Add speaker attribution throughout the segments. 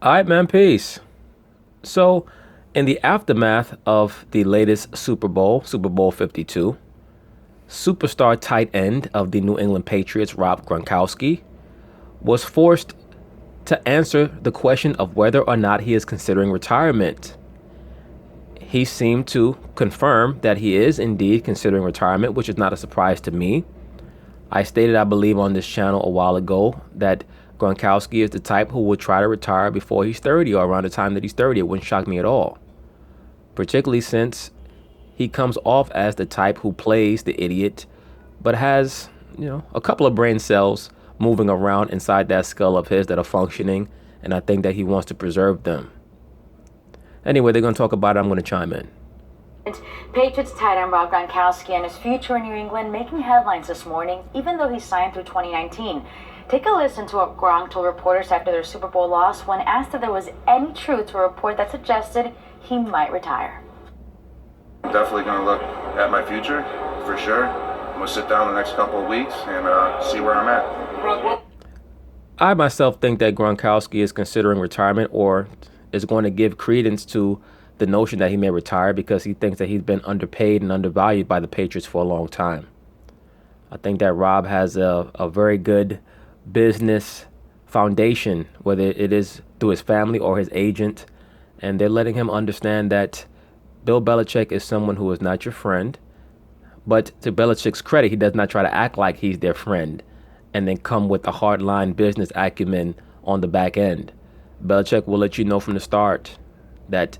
Speaker 1: All right, man, peace. So, in the aftermath of the latest Super Bowl, Super Bowl 52, superstar tight end of the New England Patriots, Rob Gronkowski, was forced to answer the question of whether or not he is considering retirement. He seemed to confirm that he is indeed considering retirement, which is not a surprise to me. I stated, I believe, on this channel a while ago that Gronkowski is the type who will try to retire before he's 30 or around the time that he's 30. It wouldn't shock me at all, particularly since he comes off as the type who plays the idiot, but has, a couple of brain cells moving around inside that skull of his that are functioning, and I think that he wants to preserve them. Anyway, they're going to talk about it. I'm going to chime in.
Speaker 2: Patriots tight end Rob Gronkowski and his future in New England making headlines this morning, even though he signed through 2019. Take a listen to what Gronk told reporters after their Super Bowl loss when asked if there was any truth to a report that suggested he might retire.
Speaker 3: I'm definitely going to look at my future, for sure. I'm going to sit down the next couple of weeks and see where I'm at.
Speaker 1: I myself think that Gronkowski is considering retirement or is going to give credence to the notion that he may retire because he thinks that he's been underpaid and undervalued by the Patriots for a long time. I think that Rob has a very good business foundation, whether it is through his family or his agent, and they're letting him understand that Bill Belichick is someone who is not your friend, but to Belichick's credit, he does not try to act like he's their friend and then come with a hardline business acumen on the back end. Belichick will let you know from the start that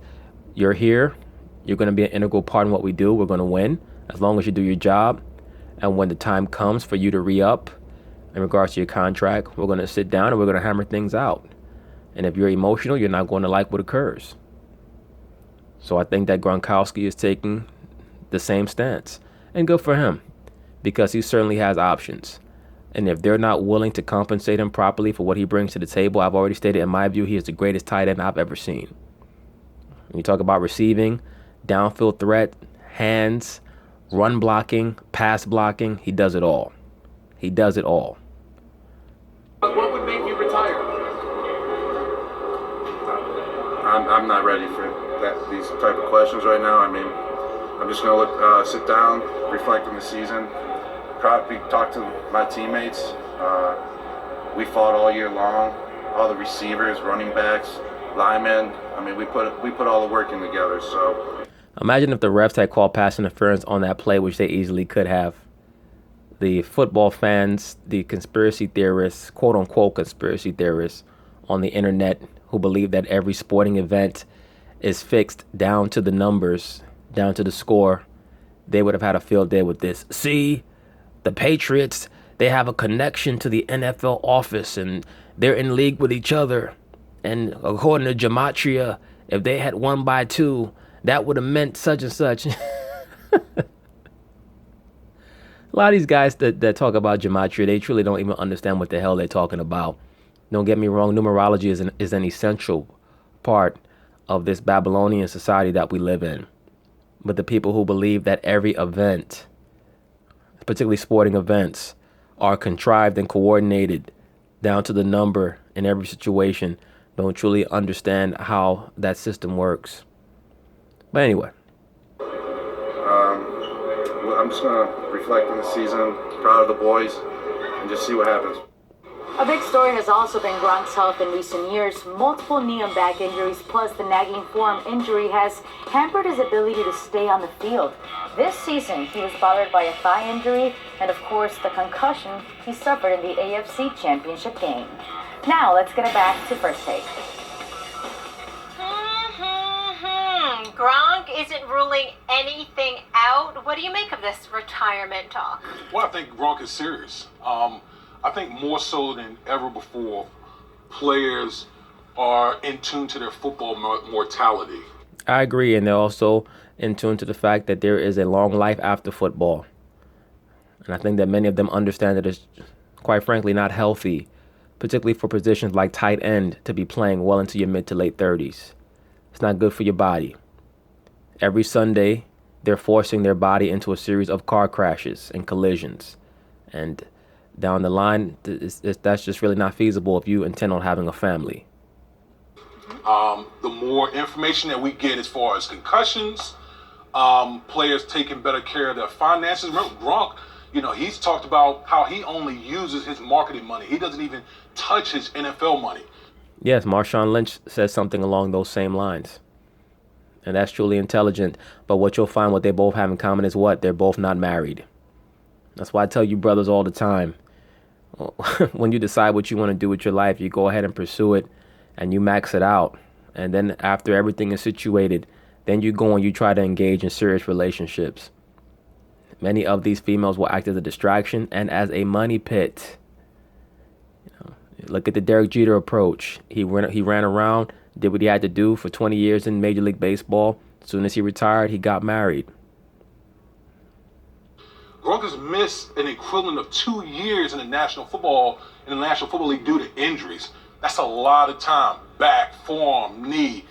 Speaker 1: you're here, you're going to be an integral part in what we do, we're going to win as long as you do your job, and when the time comes for you to re-up in regards to your contract, we're going to sit down and we're going to hammer things out. And if you're emotional, you're not going to like what occurs. So I think that Gronkowski is taking the same stance. And good for him, because he certainly has options. And if they're not willing to compensate him properly for what he brings to the table, I've already stated, in my view, he is the greatest tight end I've ever seen. When you talk about receiving, downfield threat, hands, run blocking, pass blocking, he does it all. He does it all.
Speaker 4: What would make you retire?
Speaker 3: I'm not ready for these type of questions right now. I mean, I'm just going to sit down, reflect on the season, probably talk to my teammates. We fought all year long, all the receivers, running backs, linemen. I mean, we put all the work in together. So
Speaker 1: imagine if the refs had called pass interference on that play, which they easily could have. The football fans, the conspiracy theorists, quote unquote conspiracy theorists on the internet who believe that every sporting event is fixed down to the numbers, down to the score, they would have had a field day with this. See, the Patriots, they have a connection to the NFL office and they're in league with each other. And according to gematria, if they had won by 2, that would have meant such and such. A lot of these guys that talk about gematria, they truly don't even understand what the hell they're talking about. Don't get me wrong, numerology is an essential part of this Babylonian society that we live in. But the people who believe that every event, particularly sporting events, are contrived and coordinated down to the number in every situation, don't truly understand how that system works. But anyway.
Speaker 3: I'm just going to reflect on the season, proud of the boys, and just see what happens.
Speaker 2: A big story has also been Gronk's health in recent years. Multiple knee and back injuries plus the nagging forearm injury has hampered his ability to stay on the field. This season, he was bothered by a thigh injury and, of course, the concussion he suffered in the AFC Championship game. Now, let's get it back to First Take.
Speaker 5: Gronk isn't ruling anything out. What do you make of this retirement talk?
Speaker 4: Well, I think Gronk is serious. I think more so than ever before, players are in tune to their football mortality.
Speaker 1: I agree, and they're also in tune to the fact that there is a long life after football. And I think that many of them understand that it's, quite frankly, not healthy, particularly for positions like tight end, to be playing well into your mid to late 30s. It's not good for your body. Every Sunday, they're forcing their body into a series of car crashes and collisions. And down the line, that's just really not feasible if you intend on having a family.
Speaker 4: The more information that we get as far as concussions, players taking better care of their finances. Remember, Gronk, he's talked about how he only uses his marketing money. He doesn't even touch his NFL money.
Speaker 1: Yes, Marshawn Lynch says something along those same lines. And that's truly intelligent. But what you'll find, what they both have in common is what? They're both not married. That's why I tell you brothers all the time, when you decide what you want to do with your life, you go ahead and pursue it and you max it out. And then after everything is situated, then you go and you try to engage in serious relationships. Many of these females will act as a distraction and as a money pit. Look at the Derek Jeter approach. He ran around, did what he had to do for 20 years in Major League Baseball. As soon as he retired, he got married.
Speaker 4: Gronk has missed an equivalent of 2 years in the National Football League due to injuries. That's a lot of time. Back, forearm, knee.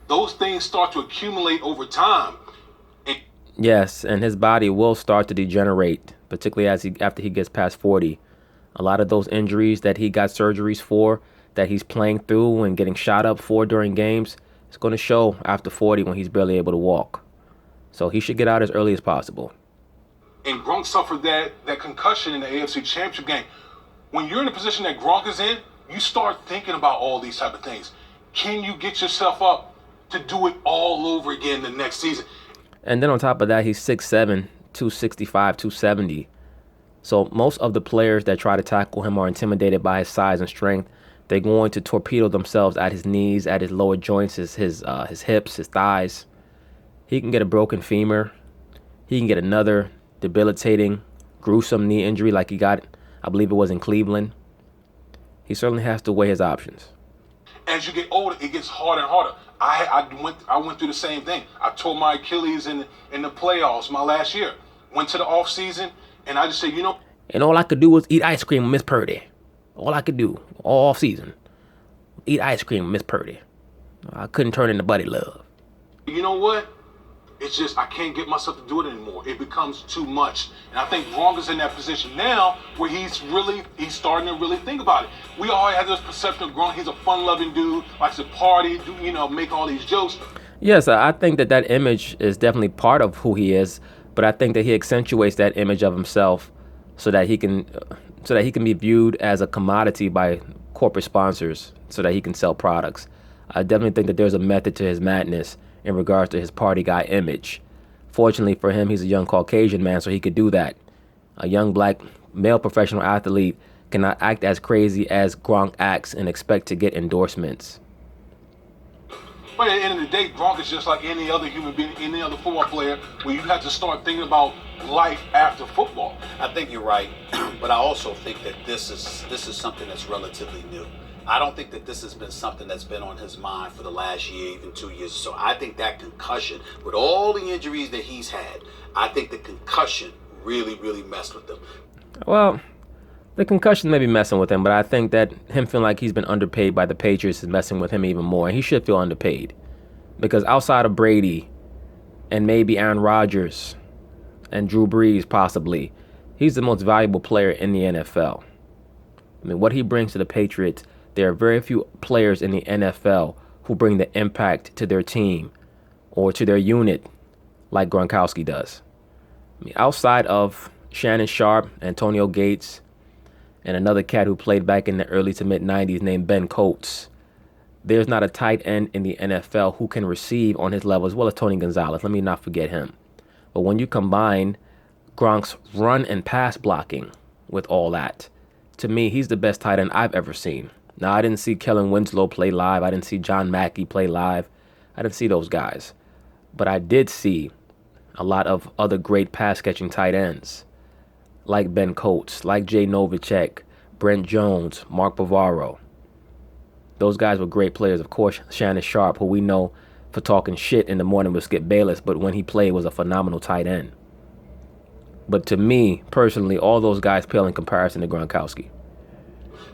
Speaker 4: Those things start to accumulate over time.
Speaker 1: Yes, and his body will start to degenerate, particularly after he gets past 40. A lot of those injuries that he got surgeries for, that he's playing through and getting shot up for during games, it's going to show after 40 when he's barely able to walk. So he should get out as early as possible.
Speaker 4: And Gronk suffered that concussion in the AFC Championship game. When you're in the position that Gronk is in, you start thinking about all these type of things. Can you get yourself up to do it all over again the next season?
Speaker 1: And then on top of that, he's 6'7", 265, 270. So most of the players that try to tackle him are intimidated by his size and strength. They're going to torpedo themselves at his knees, at his lower joints, his hips, his thighs. He can get a broken femur. He can get another debilitating, gruesome knee injury like he got, I believe it was in Cleveland. He certainly has to weigh his options.
Speaker 4: As you get older, it gets harder and harder. I went through the same thing. I tore my Achilles in the playoffs my last year. Went to the off season, and I just said,
Speaker 1: And all I could do was eat ice cream with Miss Purdy. All I could do all off season, eat ice cream with Miss Purdy. I couldn't turn into Buddy Love.
Speaker 4: You know what? It's just I can't get myself to do it anymore. It becomes too much. And I think Gronk is in that position now where he's starting to really think about it. We all have this perception of Gronk. He's a fun-loving dude, likes to party, make all these jokes.
Speaker 1: Yes, I think that image is definitely part of who he is, but I think that he accentuates that image of himself so that he can be viewed as a commodity by corporate sponsors so that he can sell products. I definitely think that there's a method to his madness in regards to his party guy image. Fortunately for him, he's a young Caucasian man, so he could do that. A young black male professional athlete cannot act as crazy as Gronk acts and expect to get endorsements.
Speaker 4: But at the end of the day, Gronk is just like any other human being, any other football player, where you have to start thinking about life after football.
Speaker 6: I think you're right, but I also think that this is something that's relatively new. I don't think that this has been something that's been on his mind for the last year, even 2 years. So I think that concussion, with all the injuries that he's had, I think the concussion really, really messed with him.
Speaker 1: Well, the concussion may be messing with him, but I think that him feeling like he's been underpaid by the Patriots is messing with him even more. And he should feel underpaid. Because outside of Brady and maybe Aaron Rodgers and Drew Brees possibly, he's the most valuable player in the NFL. I mean, what he brings to the Patriots, there are very few players in the NFL who bring the impact to their team or to their unit like Gronkowski does. I mean, outside of Shannon Sharp, Antonio Gates, and another cat who played back in the early to mid-90s named Ben Coates, there's not a tight end in the NFL who can receive on his level, as well as Tony Gonzalez. Let me not forget him. But when you combine Gronk's run and pass blocking with all that, to me, he's the best tight end I've ever seen. Now, I didn't see Kellen Winslow play live. I didn't see John Mackey play live. I didn't see those guys. But I did see a lot of other great pass-catching tight ends, like Ben Coates, like Jay Novacek, Brent Jones, Mark Bavaro. Those guys were great players. Of course, Shannon Sharp, who we know for talking shit in the morning with Skip Bayless, but when he played was a phenomenal tight end. But to me, personally, all those guys pale in comparison to Gronkowski.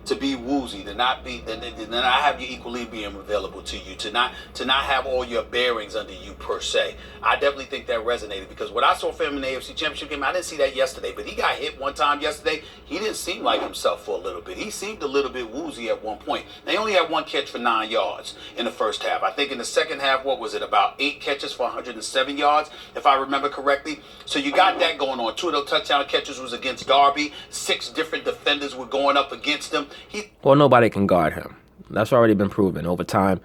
Speaker 6: to be woozy, to not have your equilibrium available to you, to not have all your bearings under you per se. I definitely think that resonated, because what I saw from him in the AFC Championship game, I didn't see that yesterday, but he got hit one time yesterday. He didn't seem like himself for a little bit. He seemed a little bit woozy at one point. They only had one catch for 9 yards in the first half. I think in the second half, what was it, about 8 catches for 107 yards, if I remember correctly. So you got that going on. 2 of those touchdown catches was against Darby. 6 different defenders were going up against him.
Speaker 1: Well, nobody can guard him. That's already been proven over time.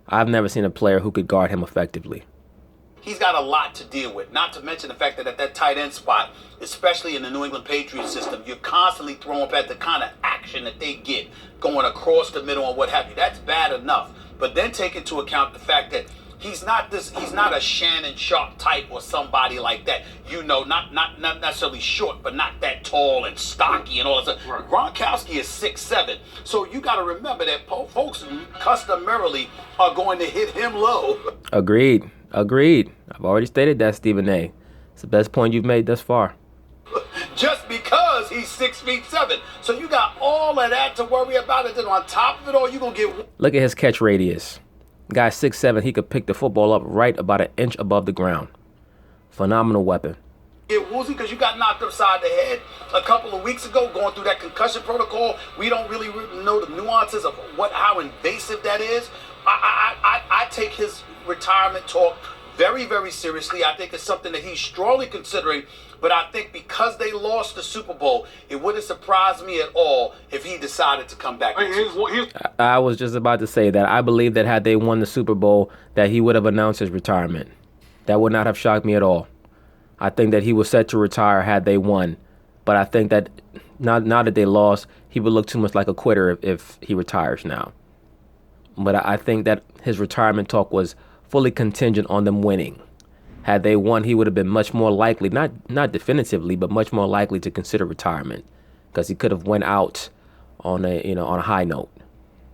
Speaker 1: I've never seen a player who could guard him effectively.
Speaker 6: He's got a lot to deal with, not to mention the fact that at that tight end spot, especially in the New England Patriots system, you're constantly throwing back the kind of action that they get going across the middle and what have you. That's bad enough. But then take into account the fact that he's not a Shannon Sharp type or somebody like that. Not necessarily short, but not that tall and stocky and all that stuff. Right. Gronkowski is 6'7". So you got to remember that folks customarily are going to hit him low.
Speaker 1: Agreed. I've already stated that, Stephen A. It's the best point you've made thus far.
Speaker 6: Just because he's 6'7". So you got all of that to worry about, and then on top of it all, you're going to get...
Speaker 1: Look at his catch radius. Guy 6'7", he could pick the football up right about an inch above the ground. Phenomenal weapon.
Speaker 6: Get woozy because you got knocked upside the head a couple of weeks ago going through that concussion protocol. We don't really know the nuances of how invasive that is. I take his retirement talk very, very seriously. I think it's something that he's strongly considering. But I think because they lost the Super Bowl, it wouldn't surprise me at all if he decided to come back.
Speaker 1: I was just about to say that. I believe that had they won the Super Bowl, that he would have announced his retirement. That would not have shocked me at all. I think that he was set to retire had they won. But I think that now that they lost, he would look too much like a quitter if he retires now. But I think that his retirement talk was fully contingent on them winning. Had they won, he would have been much more likely, not definitively, but much more likely to consider retirement, because he could have went out on a high note.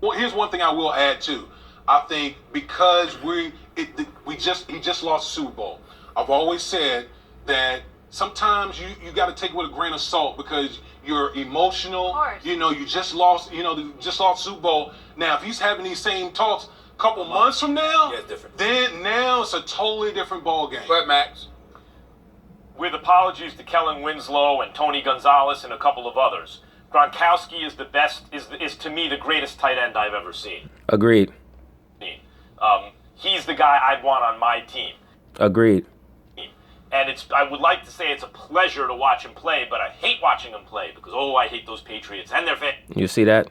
Speaker 4: Well, here's one thing I will add too. I think because he just lost the Super Bowl. I've always said that sometimes you got to take it with a grain of salt because you're emotional. You just lost. Just lost Super Bowl. Now, if he's having these same talks a couple months from now,
Speaker 6: yeah, it's different.
Speaker 4: Then now it's a totally different ball game.
Speaker 6: Go ahead, Max.
Speaker 7: With apologies to Kellen Winslow and Tony Gonzalez and a couple of others, Gronkowski is the best. Is to me the greatest tight end I've ever seen.
Speaker 1: Agreed.
Speaker 7: He's the guy I'd want on my team.
Speaker 1: Agreed.
Speaker 7: And I would like to say it's a pleasure to watch him play, but I hate watching him play because, I hate those Patriots and their fans.
Speaker 1: You see that?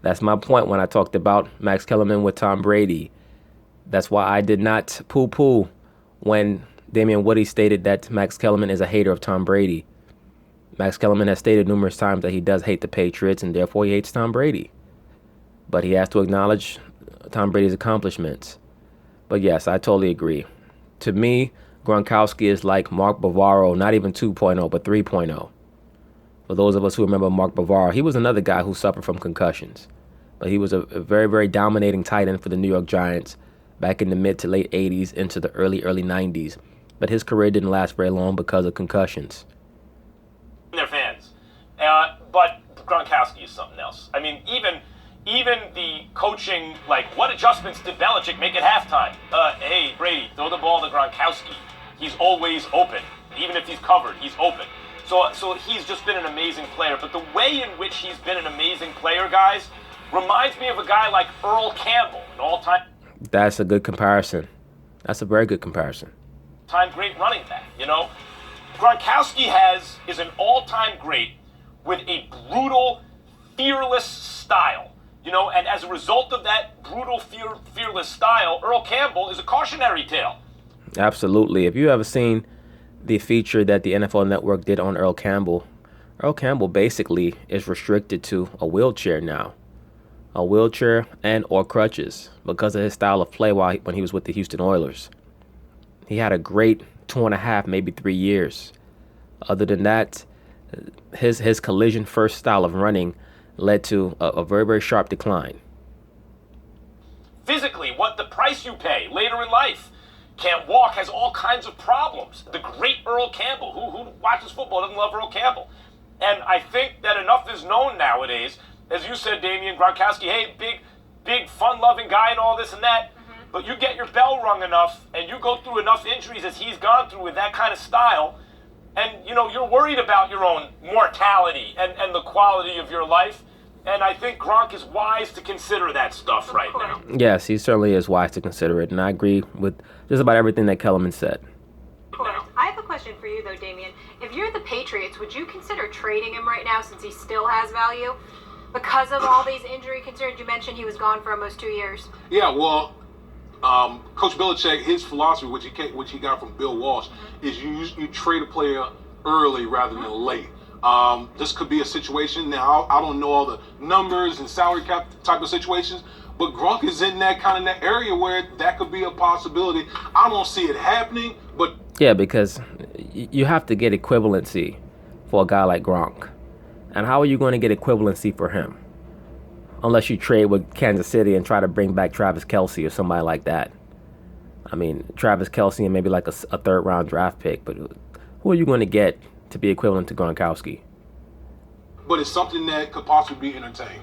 Speaker 1: That's my point when I talked about Max Kellerman with Tom Brady. That's why I did not poo-poo when Damian Woody stated that Max Kellerman is a hater of Tom Brady. Max Kellerman has stated numerous times that he does hate the Patriots and therefore he hates Tom Brady. But he has to acknowledge Tom Brady's accomplishments. But yes, I totally agree. To me, Gronkowski is like Mark Bavaro, not even 2.0, but 3.0. For those of us who remember Mark Bavaro, he was another guy who suffered from concussions. But he was a very, very dominating tight end for the New York Giants back in the mid to late 80s into the early 90s. But his career didn't last very long because of concussions.
Speaker 7: Their fans. But Gronkowski is something else. I mean, even the coaching, what adjustments did Belichick make at halftime? Hey, Brady, throw the ball to Gronkowski. He's always open. Even if he's covered, he's open. So he's just been an amazing player. But the way in which he's been an amazing player, guys, reminds me of a guy like Earl Campbell, an all-time...
Speaker 1: That's a good comparison. That's a very good comparison.
Speaker 7: Great running back, Gronkowski is an all-time great with a brutal, fearless style. And as a result of that brutal, fearless style, Earl Campbell is a cautionary tale.
Speaker 1: Absolutely. If you ever seen the feature that the NFL Network did on Earl Campbell basically is restricted to a wheelchair now. A wheelchair and or crutches because of his style of play when he was with the Houston Oilers. He had a great 2.5, maybe 3 years. Other than that, his collision-first style of running led to a very, very sharp decline.
Speaker 7: Physically, what the price you pay later in life. Can't walk, has all kinds of problems. The great Earl Campbell, who watches football doesn't love Earl Campbell. And I think that enough is known nowadays as you said, Damian Gronkowski, hey, big, fun-loving guy and all this and that. But you get your bell rung enough, and you go through enough injuries as he's gone through with that kind of style, and you're worried about your own mortality and the quality of your life. And I think Gronk is wise to consider that stuff right now.
Speaker 1: Yes, he certainly is wise to consider it, and I agree with just about everything that Kellerman said.
Speaker 5: Of course. I have a question for you, though, Damian. If you're the Patriots, would you consider trading him right now since he still has value? Because of all these injury concerns, you mentioned he was gone for almost 2 years.
Speaker 4: Yeah, well, Coach Belichick, his philosophy, which he got from Bill Walsh, is you trade a player early rather than late. This could be a situation. Now, I don't know all the numbers and salary cap type of situations, but Gronk is in that kind of that area where that could be a possibility. I don't see it happening, but
Speaker 1: Yeah, because you have to get equivalency for a guy like Gronk. And how are you going to get equivalency for him? Unless you trade with Kansas City and try to bring back Travis Kelce or somebody like that. I mean, Travis Kelce and maybe like a third-round draft pick. But who are you going to get to be equivalent to Gronkowski?
Speaker 4: but it's something that could possibly be entertained.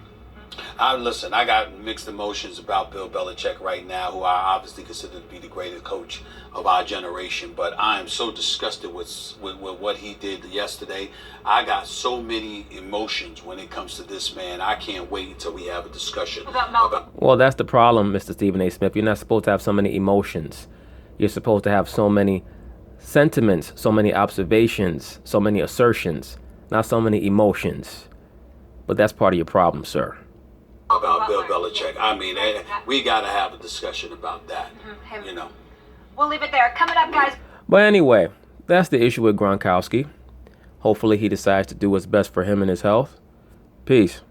Speaker 6: Listen, I got mixed emotions about Bill Belichick right now, who I obviously consider to be the greatest coach of our generation. But I am so disgusted with what he did yesterday. I got so many emotions when it comes to this man. I can't wait until we have a discussion about.
Speaker 1: Well, that's the problem, Mr. Stephen A. Smith. You're not supposed to have so many emotions. You're supposed to have so many sentiments, so many observations, so many assertions, not so many emotions. But that's part of your problem, sir.
Speaker 6: About Bill Belichick. I mean, we got to have a discussion about that, you know.
Speaker 5: We'll leave it there. Coming up, guys.
Speaker 1: But anyway, that's the issue with Gronkowski. Hopefully he decides to do what's best for him and his health. Peace.